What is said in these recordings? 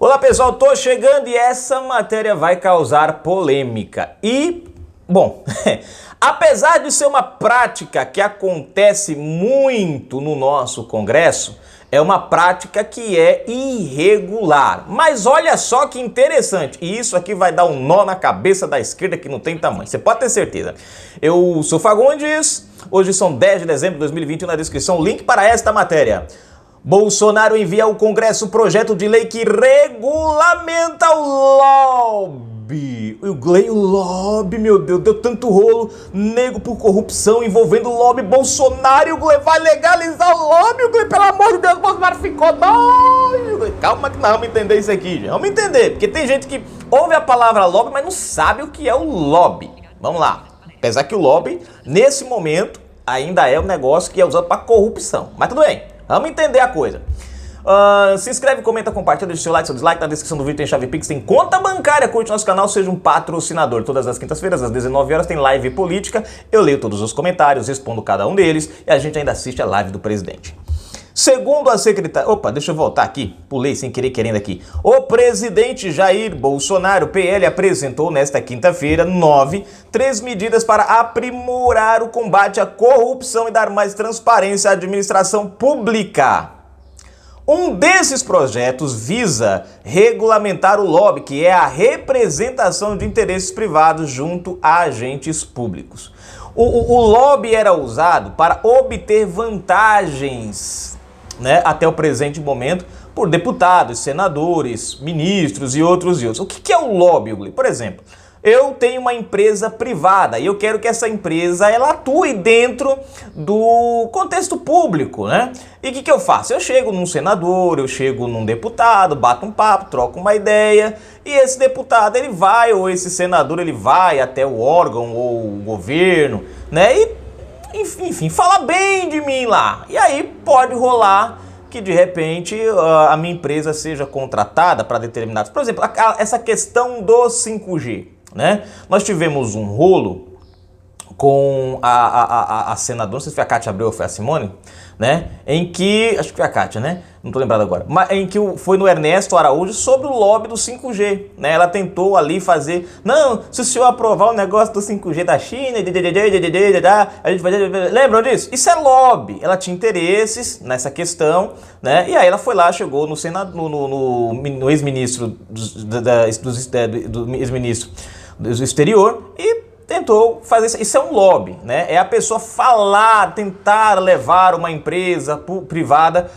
Olá pessoal, tô chegando e essa matéria vai causar polêmica. Bom, apesar de ser uma prática que acontece muito no nosso Congresso, é uma prática que é irregular. Mas olha só que interessante, e isso aqui vai dar um nó na cabeça da esquerda que não tem tamanho, você pode ter certeza. Eu sou Fagundes, hoje são 10 de dezembro de 2021, na descrição o link para esta matéria. Bolsonaro envia ao Congresso projeto de lei que regulamenta o lobby. O lobby, meu Deus, deu tanto rolo, nego por corrupção envolvendo o lobby. Bolsonaro vai legalizar o lobby, pelo amor de Deus, Bolsonaro ficou doido. Calma que nós vamos entender isso aqui, gente. Vamos entender, porque tem gente que ouve a palavra lobby, mas não sabe o que é o lobby. Vamos lá. Apesar que o lobby, nesse momento, ainda é um negócio que é usado para corrupção. Mas tudo bem. Vamos entender a coisa. Se inscreve, comenta, compartilha, deixa seu like, seu dislike. Na descrição do vídeo tem chave Pix, tem conta bancária. Curte nosso canal, seja um patrocinador. Todas as quintas-feiras, às 19 horas, tem live política. Eu leio todos os comentários, respondo cada um deles. E a gente ainda assiste a live do presidente. Segundo a secretária... Opa, deixa eu voltar aqui. Pulei sem querer, querendo aqui. O presidente Jair Bolsonaro, PL, apresentou nesta quinta-feira, 3 medidas para aprimorar o combate à corrupção e dar mais transparência à administração pública. Um desses projetos visa regulamentar o lobby, que é a representação de interesses privados junto a agentes públicos. O lobby era usado para obter vantagens, até o presente momento, por deputados, senadores, ministros e outros. O que é o lobby, Ugly? Por exemplo, eu tenho uma empresa privada e eu quero que essa empresa ela atue dentro do contexto público, E o que eu faço? Eu chego num senador, eu chego num deputado, bato um papo, troco uma ideia e esse deputado ele vai, ou esse senador ele vai até o órgão ou o governo, E enfim, fala bem de mim lá. E aí pode rolar que de repente a minha empresa seja contratada para determinados... Por exemplo, essa questão do 5G, Nós tivemos um rolo com a senadora, não sei se foi a Cátia Abreu ou foi a Simone, em que, acho que foi a Cátia, não tô lembrado agora, mas em que foi no Ernesto Araújo sobre o lobby do 5G, Ela tentou ali fazer, não, se o senhor aprovar o negócio do 5G da China, a gente vai... Lembram disso? Isso é lobby, ela tinha interesses nessa questão, E aí ela foi lá, chegou no Senado, no ex-ministro do ex-ministro do exterior e tentou fazer isso. Isso é um lobby, É a pessoa falar, tentar levar uma empresa privada,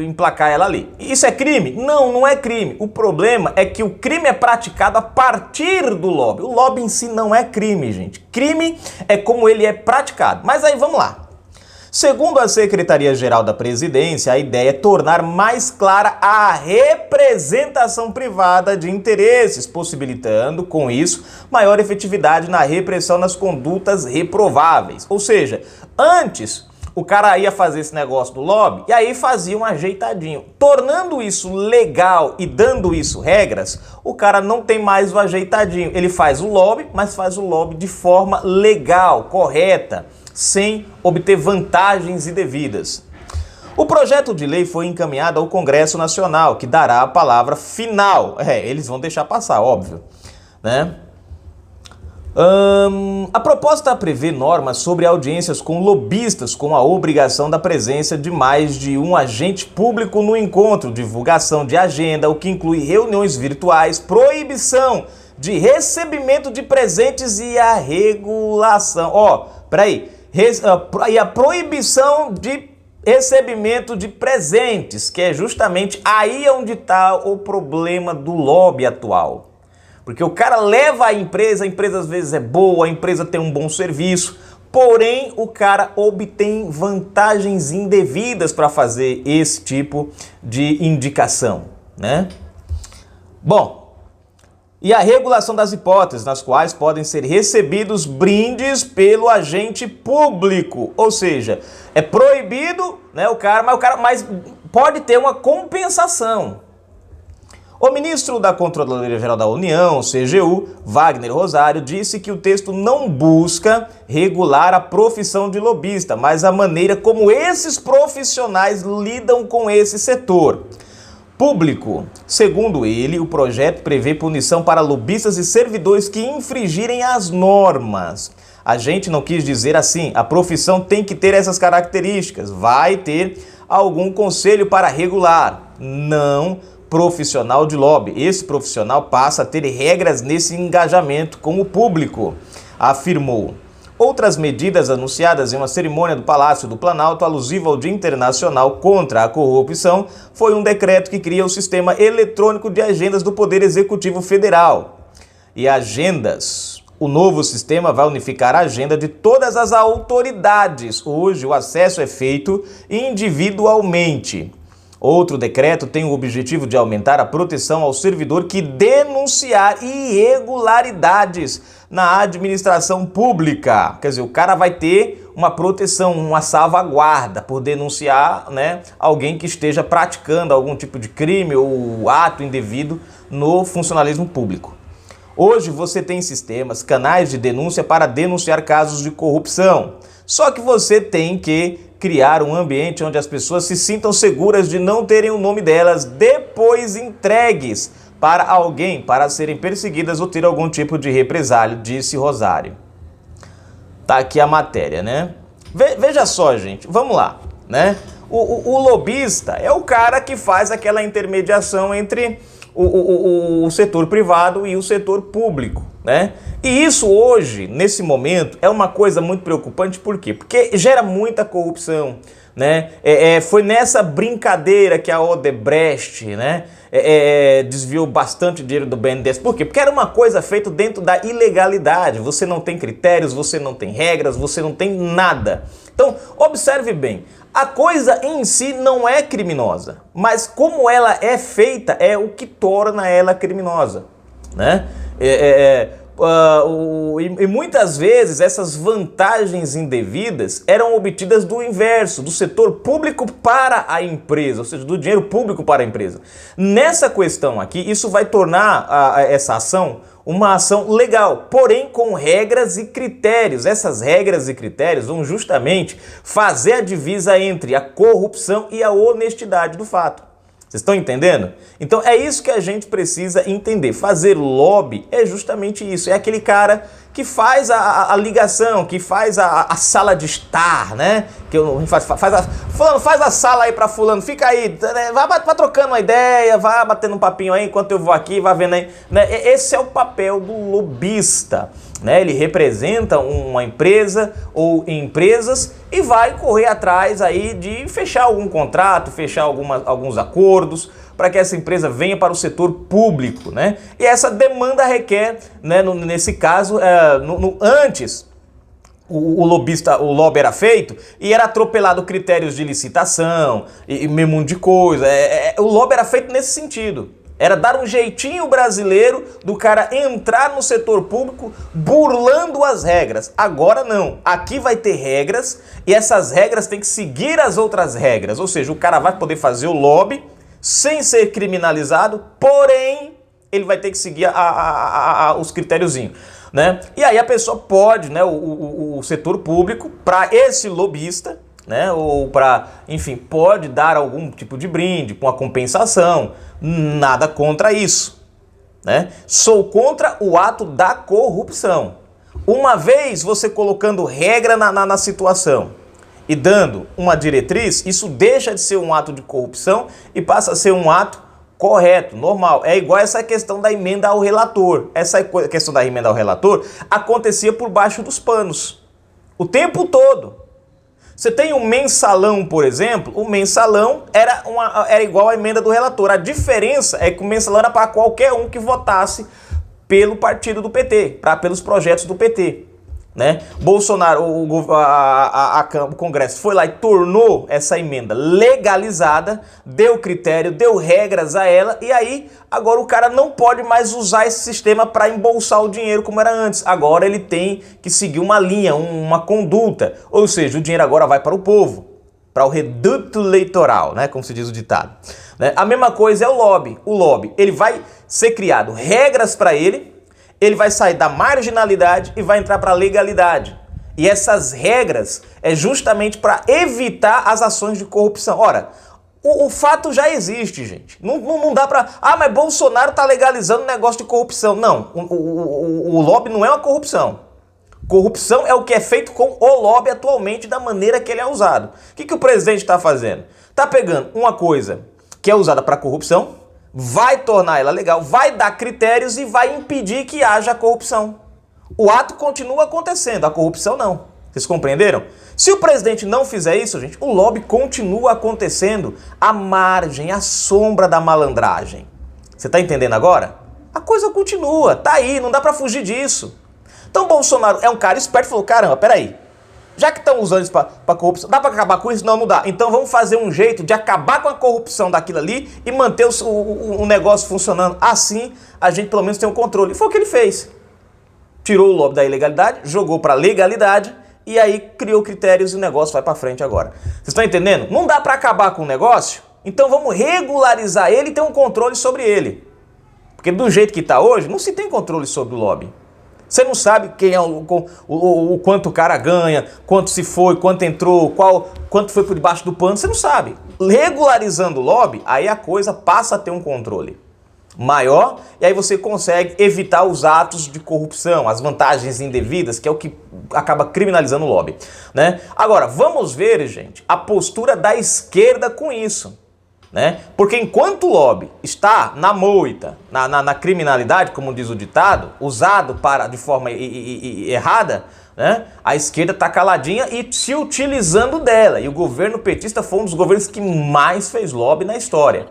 emplacar ela ali. Isso é crime? Não, não é crime. O problema é que o crime é praticado a partir do lobby. O lobby em si não é crime, gente. Crime é como ele é praticado. Mas aí vamos lá. Segundo a Secretaria-Geral da Presidência, a ideia é tornar mais clara a representação privada de interesses, possibilitando, com isso, maior efetividade na repressão nas condutas reprováveis. Ou seja, antes o cara ia fazer esse negócio do lobby e aí fazia um ajeitadinho. Tornando isso legal e dando isso regras, o cara não tem mais o ajeitadinho. Ele faz o lobby, mas faz o lobby de forma legal, correta, sem obter vantagens indevidas. O projeto de lei foi encaminhado ao Congresso Nacional, que dará a palavra final. Eles vão deixar passar, óbvio, A proposta prevê normas sobre audiências com lobistas, com a obrigação da presença de mais de um agente público no encontro, divulgação de agenda, o que inclui reuniões virtuais, proibição de recebimento de presentes e a regulação. E a proibição de recebimento de presentes, que é justamente aí onde está o problema do lobby atual. Porque o cara leva a empresa às vezes é boa, a empresa tem um bom serviço, porém o cara obtém vantagens indevidas para fazer esse tipo de indicação, Bom, e a regulação das hipóteses nas quais podem ser recebidos brindes pelo agente público. Ou seja, é proibido, mas pode ter uma compensação. O ministro da Controladoria Geral da União, CGU, Wagner Rosário, disse que o texto não busca regular a profissão de lobista, mas a maneira como esses profissionais lidam com esse setor. Público. Segundo ele, o projeto prevê punição para lobistas e servidores que infringirem as normas. A gente não quis dizer assim, a profissão tem que ter essas características, vai ter algum conselho para regular, não profissional de lobby. Esse profissional passa a ter regras nesse engajamento com o público, afirmou. Outras medidas anunciadas em uma cerimônia do Palácio do Planalto alusiva ao Dia Internacional contra a Corrupção foi um decreto que cria o Sistema Eletrônico de Agendas do Poder Executivo Federal. E agendas. O novo sistema vai unificar a agenda de todas as autoridades. Hoje o acesso é feito individualmente. Outro decreto tem o objetivo de aumentar a proteção ao servidor que denunciar irregularidades na administração pública. Quer dizer, o cara vai ter uma proteção, uma salvaguarda por denunciar, né, alguém que esteja praticando algum tipo de crime ou ato indevido no funcionalismo público. Hoje você tem sistemas, canais de denúncia para denunciar casos de corrupção. Só que você tem que criar um ambiente onde as pessoas se sintam seguras de não terem o nome delas depois entregues para alguém, para serem perseguidas ou ter algum tipo de represália, disse Rosário. Tá aqui a matéria, né? Veja só, gente, vamos lá, né? O lobista é o cara que faz aquela intermediação entre o setor privado e o setor público, né? E isso hoje, nesse momento, é uma coisa muito preocupante, por quê? Porque gera muita corrupção, né? Foi nessa brincadeira que a Odebrecht, né, desviou bastante dinheiro do BNDES. Por quê? Porque era uma coisa feita dentro da ilegalidade. Você não tem critérios, você não tem regras, você não tem nada. Então, observe bem, a coisa em si não é criminosa, mas como ela é feita é o que torna ela criminosa, né? E muitas vezes essas vantagens indevidas eram obtidas do inverso, do setor público para a empresa, ou seja, do dinheiro público para a empresa. Nessa questão aqui, isso vai tornar essa ação uma ação legal, porém com regras e critérios. Essas regras e critérios vão justamente fazer a divisa entre a corrupção e a honestidade do fato. Vocês estão entendendo? Então é isso que a gente precisa entender. Fazer lobby é justamente isso. É aquele cara que faz a ligação, que faz a sala de estar, né? Fulano, faz a sala aí pra fulano, fica aí, vai trocando uma ideia, vai batendo um papinho aí enquanto eu vou aqui, vai vendo aí, né? Esse é o papel do lobista, né? Ele representa uma empresa ou empresas e vai correr atrás aí de fechar algum contrato, fechar alguns acordos para que essa empresa venha para o setor público, né? E essa demanda requer, né, nesse caso, antes o lobby era feito e era atropelado critérios de licitação e meio mundo de coisa. O lobby era feito nesse sentido. Era dar um jeitinho brasileiro do cara entrar no setor público burlando as regras. Agora não. Aqui vai ter regras e essas regras têm que seguir as outras regras. Ou seja, o cara vai poder fazer o lobby sem ser criminalizado, porém ele vai ter que seguir os critériozinhos, né? E aí a pessoa pode, né, o setor público, para esse lobista, né, ou para, enfim, pode dar algum tipo de brinde, com a compensação, nada contra isso, né? Sou contra o ato da corrupção. Uma vez você colocando regra na situação e dando uma diretriz, isso deixa de ser um ato de corrupção e passa a ser um ato correto, normal. É igual essa questão da emenda ao relator. Essa questão da emenda ao relator acontecia por baixo dos panos o tempo todo. Você tem um mensalão, por exemplo, o mensalão era igual à emenda do relator. A diferença é que o mensalão era para qualquer um que votasse pelo partido do PT, pelos projetos do PT. Né? Bolsonaro, o Congresso foi lá e tornou essa emenda legalizada, deu critério, deu regras a ela, e aí agora o cara não pode mais usar esse sistema para embolsar o dinheiro como era antes. Agora ele tem que seguir uma linha, uma conduta, ou seja, o dinheiro agora vai para o povo, para o reduto eleitoral, né? Como se diz o ditado, né? A mesma coisa é o lobby. O lobby, ele vai ser criado regras para ele vai sair da marginalidade e vai entrar para a legalidade. E essas regras é justamente para evitar as ações de corrupção. Ora, O fato já existe, gente. Não dá pra... Ah, mas Bolsonaro tá legalizando negócio de corrupção. Não, o lobby não é uma corrupção. Corrupção é o que é feito com o lobby atualmente, da maneira que ele é usado. O que o presidente está fazendo? Tá pegando uma coisa que é usada para corrupção, vai tornar ela legal, vai dar critérios e vai impedir que haja corrupção. O ato continua acontecendo, a corrupção não. Vocês compreenderam? Se o presidente não fizer isso, gente, o lobby continua acontecendo à margem, à sombra da malandragem. Você tá entendendo agora? A coisa continua, tá aí, não dá pra fugir disso. Então Bolsonaro é um cara esperto e falou, caramba, peraí, já que estão usando isso pra corrupção, dá pra acabar com isso? Não, não dá. Então vamos fazer um jeito de acabar com a corrupção daquilo ali e manter o negócio funcionando. Assim, a gente pelo menos tem um controle. E foi o que ele fez. Tirou o lobby da ilegalidade, jogou pra legalidade, e aí criou critérios e o negócio vai pra frente agora. Vocês estão entendendo? Não dá pra acabar com o negócio? Então vamos regularizar ele e ter um controle sobre ele. Porque do jeito que tá hoje, não se tem controle sobre o lobby. Você não sabe quem é o quanto o cara ganha, quanto se foi, quanto entrou, quanto foi por debaixo do pano, você não sabe. Regularizando o lobby, aí a coisa passa a ter um controle maior e aí você consegue evitar os atos de corrupção, as vantagens indevidas, que é o que acaba criminalizando o lobby, né? Agora, vamos ver, gente, a postura da esquerda com isso, né? Porque enquanto o lobby está na moita, na criminalidade, como diz o ditado, usado de forma errada, né? A esquerda está caladinha e se utilizando dela. E o governo petista foi um dos governos que mais fez lobby na história.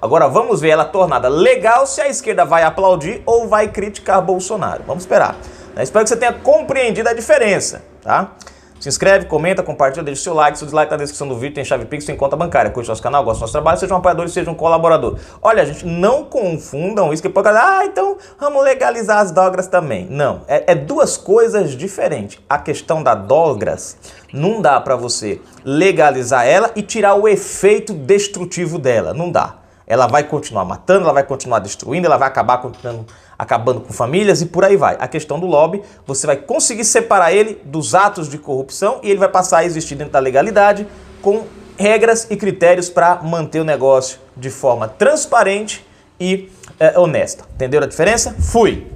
Agora vamos ver ela tornada legal, se a esquerda vai aplaudir ou vai criticar Bolsonaro. Vamos esperar. Espero que você tenha compreendido a diferença, tá? Se inscreve, comenta, compartilha, deixa o seu like. Seu dislike tá na descrição do vídeo, tem chave Pix, tem conta bancária. Curte nosso canal, gosta do nosso trabalho, seja um apoiador e seja um colaborador. Olha, gente, não confundam isso que pode falar, então vamos legalizar as drogas também. Não, é duas coisas diferentes. A questão da drogas, não dá pra você legalizar ela e tirar o efeito destrutivo dela, não dá. Ela vai continuar matando, ela vai continuar destruindo, ela vai acabar acabando com famílias e por aí vai. A questão do lobby, você vai conseguir separar ele dos atos de corrupção e ele vai passar a existir dentro da legalidade com regras e critérios para manter o negócio de forma transparente e honesta. Entenderam a diferença? Fui!